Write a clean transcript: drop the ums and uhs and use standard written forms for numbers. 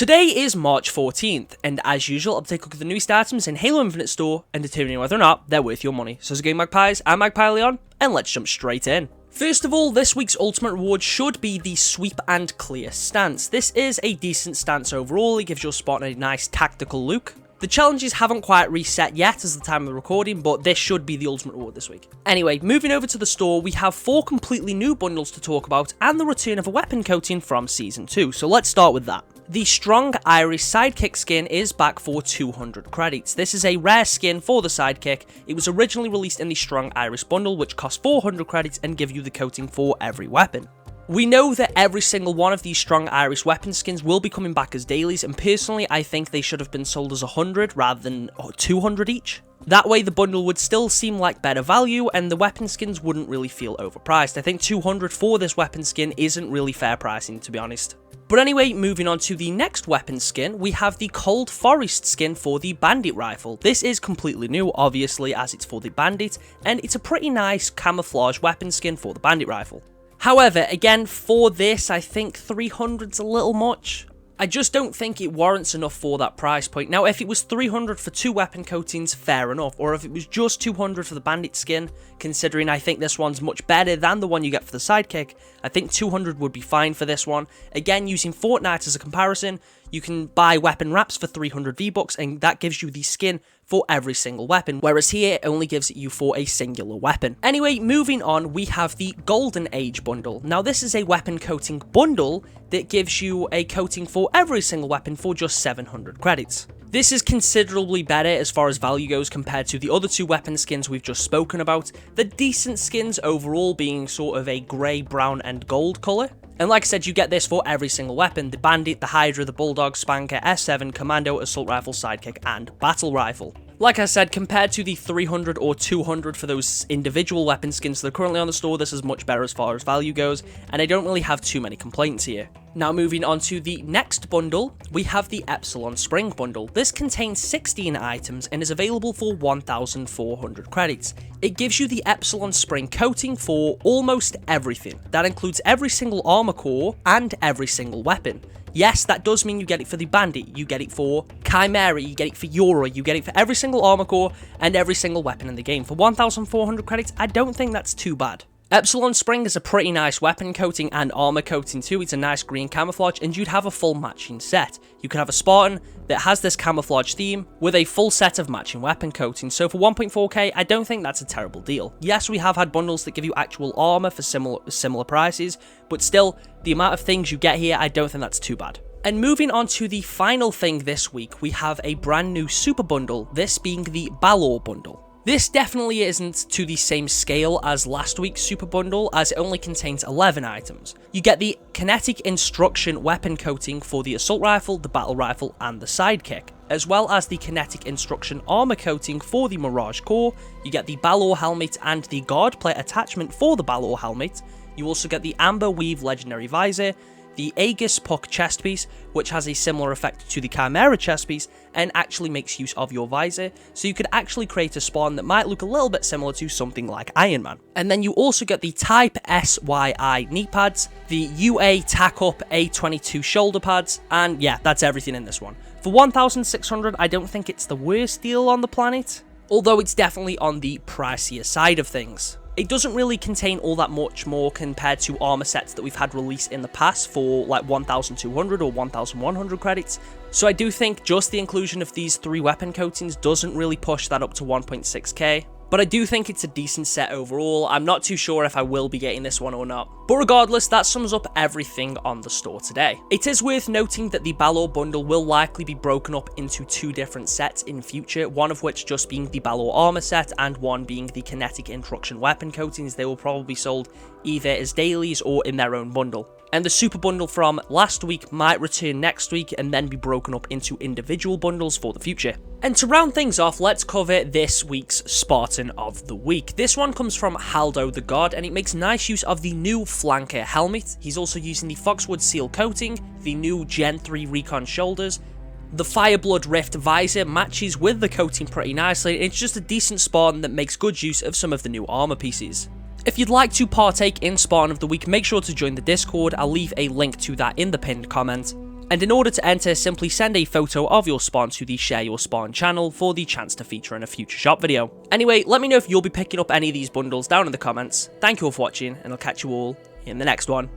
Today is March 14th, and as usual, I'll take a look at the newest items in Halo Infinite store and determining whether or not they're worth your money. So, Game Magpies, I'm Magpie Leon, and let's jump straight in. First of all, this week's ultimate reward should be the Sweep and Clear stance. This is a decent stance overall, it gives your Spartan a nice tactical look. The challenges haven't quite reset yet as the time of the recording, but this should be the ultimate reward this week. Anyway, moving over to the store, we have 4 completely new bundles to talk about and the return of a weapon coating from Season 2, so let's start with that. The Strong Iris Sidekick skin is back for 200 credits. This is a rare skin for the Sidekick. It was originally released in the Strong Iris bundle, which costs 400 credits and give you the coating for every weapon. We know that every single one of these Strong Iris weapon skins will be coming back as dailies, and personally I think they should have been sold as 100 rather than 200 each. That way the bundle would still seem like better value and the weapon skins wouldn't really feel overpriced. I think 200 for this weapon skin isn't really fair pricing, to be honest. But anyway, moving on to the next weapon skin, we have the Cold Forest skin for the Bandit Rifle. This is completely new, obviously, as it's for the Bandit, and it's a pretty nice camouflage weapon skin for the Bandit Rifle. However, again, for this, I think 300's a little much. I just don't think it warrants enough for that price point. Now, if it was 300 for 2 weapon coatings, fair enough. Or if it was just 200 for the Bandit skin, considering I think this one's much better than the one you get for the Sidekick, I think 200 would be fine for this one. Again, using Fortnite as a comparison, you can buy weapon wraps for 300 V-Bucks, and that gives you the skin for every single weapon, whereas here it only gives it you for a singular weapon. Anyway, moving on, we have the Golden Age bundle. Now, this is a weapon coating bundle that gives you a coating for every single weapon for just 700 credits. This is considerably better as far as value goes compared to the other 2 weapon skins we've just spoken about. The decent skins overall being sort of a grey, brown and gold colour. And like I said, you get this for every single weapon: the Bandit, the Hydra, the Bulldog, Spanker, S7, Commando, Assault Rifle, Sidekick and Battle Rifle. Like I said, compared to the 300 or 200 for those individual weapon skins that are currently on the store, this is much better as far as value goes, and I don't really have too many complaints here. Now moving on to the next bundle, we have the Epsilon Spring bundle. This contains 16 items and is available for 1,400 credits. It gives you the Epsilon Spring coating for almost everything. That includes every single armor core and every single weapon. Yes, that does mean you get it for the Bandit, you get it for Chimera, you get it for Aura, you get it for every single armor core and every single weapon in the game. For 1,400 credits, I don't think that's too bad. Epsilon Spring is a pretty nice weapon coating and armor coating too. It's a nice green camouflage and you'd have a full matching set. You could have a Spartan that has this camouflage theme with a full set of matching weapon coatings. So for 1.4k, I don't think that's a terrible deal. Yes, we have had bundles that give you actual armor for similar prices, but still, the amount of things you get here, I don't think that's too bad. And moving on to the final thing this week, we have a brand new super bundle, this being the Balor bundle. This definitely isn't to the same scale as last week's super bundle, as it only contains 11 items. You get the Kinetic Instruction weapon coating for the Assault Rifle, the Battle Rifle and the Sidekick, as well as the Kinetic Instruction armor coating for the Mirage core. You get the Balor helmet and the Guard Plate attachment for the Balor helmet. You also get the Amber Weave Legendary Visor, the Aegis Puck chest piece, which has a similar effect to the Chimera chest piece and actually makes use of your visor, so you could actually create a spawn that might look a little bit similar to something like Iron Man. And then you also get the Type SYI knee pads, the UA Tack Up A22 shoulder pads, and yeah, that's everything in this one. For 1,600, I don't think it's the worst deal on the planet, although it's definitely on the pricier side of things. It doesn't really contain all that much more compared to armor sets that we've had released in the past for like 1,200 or 1,100 credits. So I do think just the inclusion of these 3 weapon coatings doesn't really push that up to 1.6k. But I do think it's a decent set overall. I'm not too sure if I will be getting this one or not. But regardless, that sums up everything on the store today. It is worth noting that the Balor bundle will likely be broken up into 2 different sets in future, one of which just being the Balor Armor Set and one being the Kinetic Instruction weapon coatings. They will probably be sold either as dailies or in their own bundle. And the super bundle from last week might return next week and then be broken up into individual bundles for the future. And to round things off, let's cover this week's Spartan of the Week. This one comes from Haldo the God, and it makes nice use of the new Flanker helmet. He's also using the Foxwood Seal coating, the new Gen 3 Recon shoulders. The Fireblood Rift visor matches with the coating pretty nicely. It's just a decent Spartan that makes good use of some of the new armor pieces. If you'd like to partake in Spartan of the Week, make sure to join the Discord. I'll leave a link to that in the pinned comment. And in order to enter, simply send a photo of your spawn to the Share Your Spawn channel for the chance to feature in a future shop video. Anyway, let me know if you'll be picking up any of these bundles down in the comments. Thank you all for watching, and I'll catch you all in the next one.